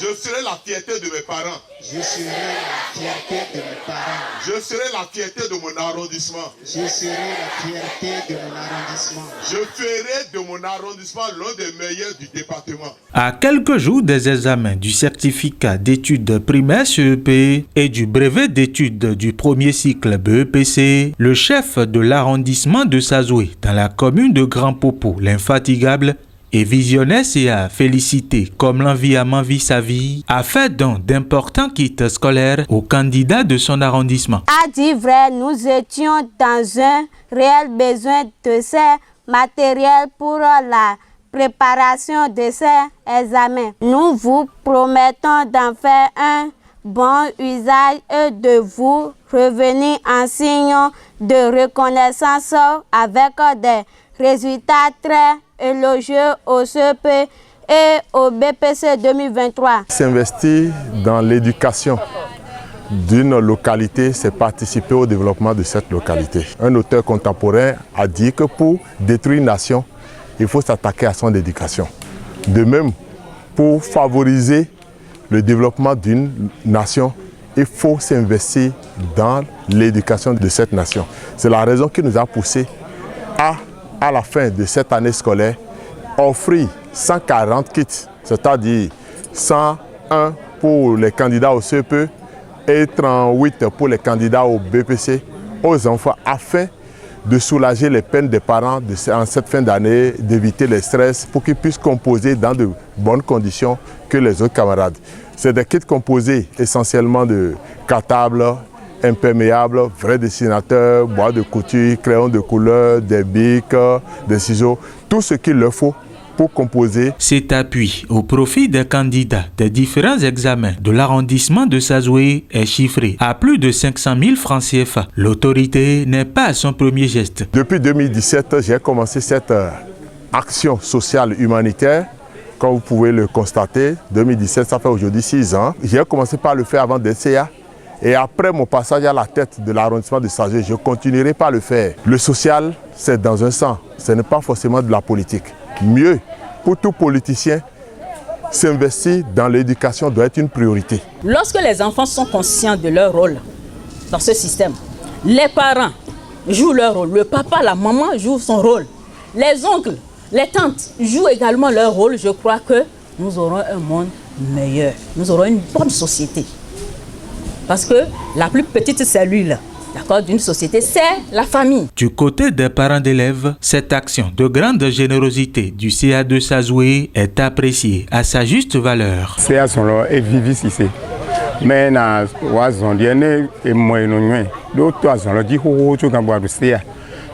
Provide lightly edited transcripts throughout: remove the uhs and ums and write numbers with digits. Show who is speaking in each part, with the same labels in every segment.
Speaker 1: Je serai la fierté de mes parents.
Speaker 2: Je serai la fierté de mes parents.
Speaker 1: Je serai la fierté de mon arrondissement.
Speaker 2: Je serai la fierté de mon arrondissement.
Speaker 1: Je ferai de mon arrondissement l'un des meilleurs du département.
Speaker 3: À quelques jours des examens du certificat d'études primaires CEP et du brevet d'études du premier cycle BEPC, le chef de l'arrondissement de Sazoué dans la commune de Grand Popo, l'infatigable et visionnaire a félicité comme l'envie à m'envie sa vie, a fait donc d'importants kits scolaires aux candidats de son arrondissement.
Speaker 4: À dire vrai, nous étions dans un réel besoin de ces matériels pour la préparation de ces examens. Nous vous promettons d'en faire un bon usage et de vous revenir en signe de reconnaissance avec des résultats très élogieux au CEP et au BPC 2023.
Speaker 5: S'investir dans l'éducation d'une localité, c'est participer au développement de cette localité. Un auteur contemporain a dit que pour détruire une nation, il faut s'attaquer à son éducation. De même, pour favoriser le développement d'une nation, il faut s'investir dans l'éducation de cette nation. C'est la raison qui nous a poussé à la fin de cette année scolaire, offrir 140 kits, c'est-à-dire 101 pour les candidats au CEP et 38 pour les candidats au BPC aux enfants afin de soulager les peines des parents en cette fin d'année, d'éviter les stress pour qu'ils puissent composer dans de bonnes conditions que les autres camarades. C'est des kits composés essentiellement de cartables, imperméables, vrais dessinateurs, bois de couture, crayons de couleur, des bics, des ciseaux, tout ce qu'il leur faut pour composer.
Speaker 3: Cet appui au profit des candidats des différents examens de l'arrondissement de Sazoué est chiffré à plus de 500 000 francs CFA. L'autorité n'est pas à son premier geste.
Speaker 5: Depuis 2017, j'ai commencé cette action sociale humanitaire. Comme vous pouvez le constater, 2017, ça fait aujourd'hui 6 ans. J'ai commencé par le faire avant DCA. Et après mon passage à la tête de l'arrondissement de Sazoué, je continuerai par le faire. Le social, c'est dans un sens. Ce n'est pas forcément de la politique. Mieux, pour tout politicien, s'investir dans l'éducation doit être une priorité.
Speaker 6: Lorsque les enfants sont conscients de leur rôle dans ce système, les parents jouent leur rôle, le papa, la maman jouent son rôle, les oncles, les tantes jouent également leur rôle. Je crois que nous aurons un monde meilleur, nous aurons une bonne société. Parce que la plus petite cellule d'une société, c'est la famille.
Speaker 3: Du côté des parents d'élèves, cette action de grande générosité du CA de Sazoué est appréciée à sa juste valeur.
Speaker 7: CA est vivicité. Mais na wazondienne et moi non d'autres sont dit ho to kan boire CA.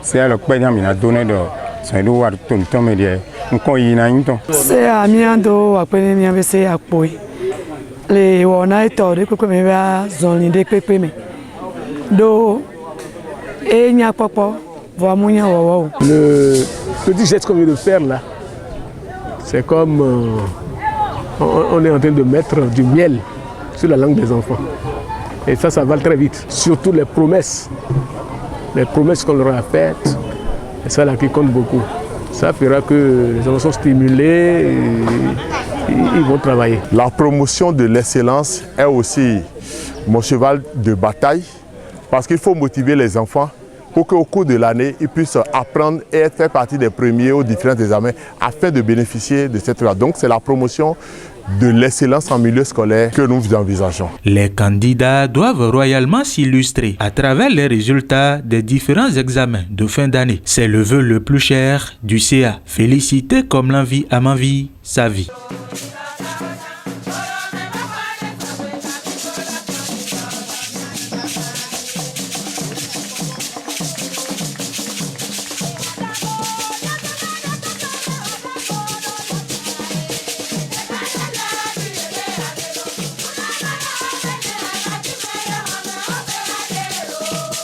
Speaker 7: CA le penya mina donné de son do war ton media. Nko yina nto.
Speaker 8: CA miando apene mi avese apoi. Les wona eto de ko me ba zoni de pepe me. Do et nya papa va mounya wawa.
Speaker 9: Le petit geste qu'on vient de faire là, c'est comme on est en train de mettre du miel sur la langue des enfants. Et ça va très vite. Surtout les promesses qu'on leur a faites, et ça là qui compte beaucoup. Ça fera que les enfants sont stimulés et ils vont travailler.
Speaker 5: La promotion de l'excellence est aussi mon cheval de bataille. Parce qu'il faut motiver les enfants pour qu'au cours de l'année, ils puissent apprendre et faire partie des premiers aux différents examens afin de bénéficier de cette loi. Donc c'est la promotion de l'excellence en milieu scolaire que nous envisageons.
Speaker 3: Les candidats doivent royalement s'illustrer à travers les résultats des différents examens de fin d'année. C'est le vœu le plus cher du CA. Féliciter comme l'envie à m'envie sa vie.